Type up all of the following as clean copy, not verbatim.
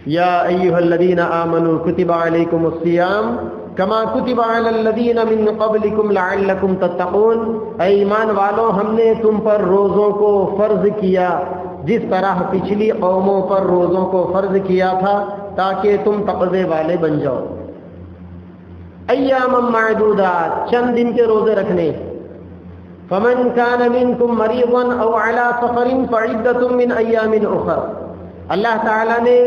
یا ایھا الذین آمنوا کتب علیکم الصیام کما کتب علی الذین من قبلکم لعلکم تتقون، اے ایمان والو ہم نے تم پر روزوں کو فرض کیا جس طرح پچھلی قوموں پر روزوں کو فرض کیا تھا تاکہ تم تقوی والے بن جاؤ۔ ایاما معدودات، چند دن کے روزے رکھنے۔ فمن کان منکم مریضا او علی سفر فعدۃ من ایام اخر، اللہ تعالیٰ نے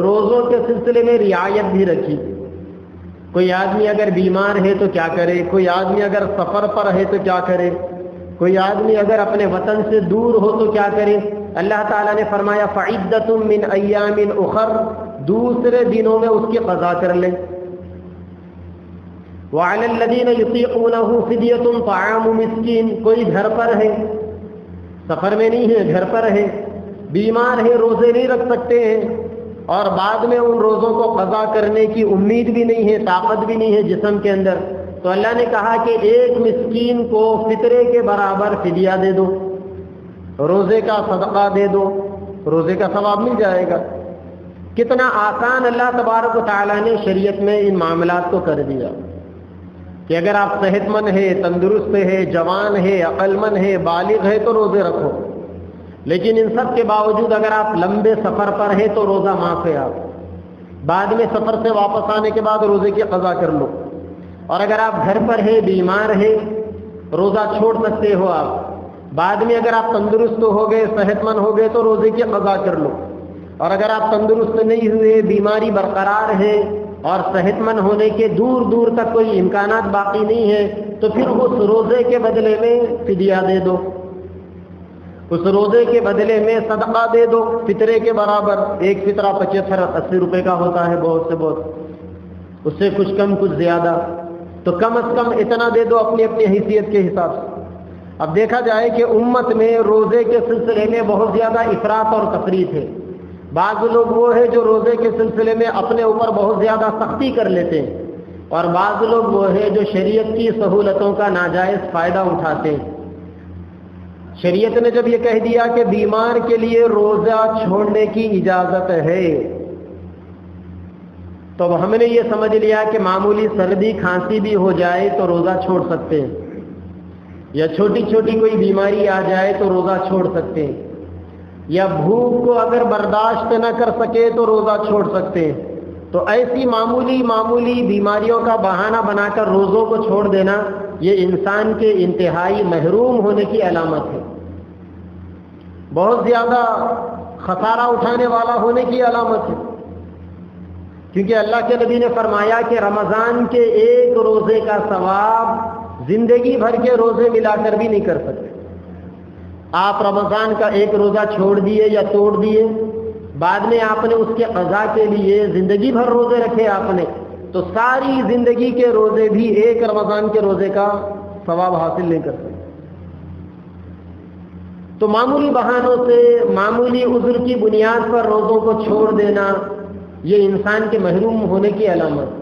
روزوں کے سلسلے میں رعایت بھی رکھی۔ کوئی آدمی اگر بیمار ہے تو کیا کرے، کوئی آدمی اگر سفر پر ہے تو کیا کرے، کوئی آدمی اگر اپنے وطن سے دور ہو تو کیا کرے۔ اللہ تعالیٰ نے فرمایا فعدۃ من ایام اخر، دوسرے دنوں میں اس کی قضا کر لیں۔ وعلی الذین یطیقونہ فدیۃ طعام مسکین، کوئی گھر پر ہے، سفر میں نہیں ہے، گھر پر ہے، بیمار ہے، روزے نہیں رکھ سکتے ہیں اور بعد میں ان روزوں کو قضا کرنے کی امید بھی نہیں ہے، طاقت بھی نہیں ہے جسم کے اندر، تو اللہ نے کہا کہ ایک مسکین کو فطرے کے برابر فدیہ دے دو، روزے کا صدقہ دے دو، روزے کا ثواب مل جائے گا۔ کتنا آسان اللہ تبارک و تعالیٰ نے شریعت میں ان معاملات کو کر دیا کہ اگر آپ صحت مند ہے، تندرست ہے، جوان ہے، عقل مند ہے، بالغ ہے تو روزے رکھو، لیکن ان سب کے باوجود اگر آپ لمبے سفر پر ہے تو روزہ معاف ہے، آپ بعد میں سفر سے واپس آنے کے بعد روزے کی قضا کر لو، اور اگر آپ گھر پر ہے، بیمار ہے، روزہ چھوڑ سکتے ہو آپ، بعد میں اگر آپ تندرست ہو گئے، صحت مند ہو گئے تو روزے کی قضا کر لو، اور اگر آپ تندرست نہیں ہوئے، بیماری برقرار ہے اور صحت مند ہونے کے دور دور تک کوئی امکانات باقی نہیں ہے تو پھر اس روزے کے بدلے میں فدیہ دے دو، اس روزے کے بدلے میں صدقہ دے دو فطرے کے برابر۔ ایک فطرہ 75-80 روپے کا ہوتا ہے بہت سے بہت، اس سے کچھ کم کچھ زیادہ، تو کم از کم اتنا دے دو اپنی اپنی حیثیت کے حساب سے۔ اب دیکھا جائے کہ امت میں روزے کے سلسلے میں بہت زیادہ افراط اور تفریط ہے۔ بعض لوگ وہ ہے جو روزے کے سلسلے میں اپنے اوپر بہت زیادہ سختی کر لیتے ہیں، اور بعض لوگ وہ ہے جو شریعت کی سہولتوں کا ناجائز فائدہ اٹھاتے ہیں۔ شریعت نے جب یہ کہہ دیا کہ بیمار کے لیے روزہ چھوڑنے کی اجازت ہے تو اب ہم نے یہ سمجھ لیا کہ معمولی سردی کھانسی بھی ہو جائے تو روزہ چھوڑ سکتے ہیں، یا چھوٹی چھوٹی کوئی بیماری آ جائے تو روزہ چھوڑ سکتے ہیں، یا بھوک کو اگر برداشت نہ کر سکے تو روزہ چھوڑ سکتے ہیں۔ تو ایسی معمولی بیماریوں کا بہانہ بنا کر روزوں کو چھوڑ دینا یہ انسان کے انتہائی محروم ہونے کی علامت ہے، بہت زیادہ خسارہ اٹھانے والا ہونے کی علامت ہے، کیونکہ اللہ کے نبی نے فرمایا کہ رمضان کے ایک روزے کا ثواب زندگی بھر کے روزے ملا کر بھی نہیں کر سکتے۔ آپ رمضان کا ایک روزہ چھوڑ دیے یا توڑ دیے، بعد میں آپ نے اس کے قضا کے لیے زندگی بھر روزے رکھے آپ نے، تو ساری زندگی کے روزے بھی ایک رمضان کے روزے کا ثواب حاصل نہیں کر سکتے۔ تو معمولی بہانوں سے، معمولی عذر کی بنیاد پر روزوں کو چھوڑ دینا یہ انسان کے محروم ہونے کی علامت ہے۔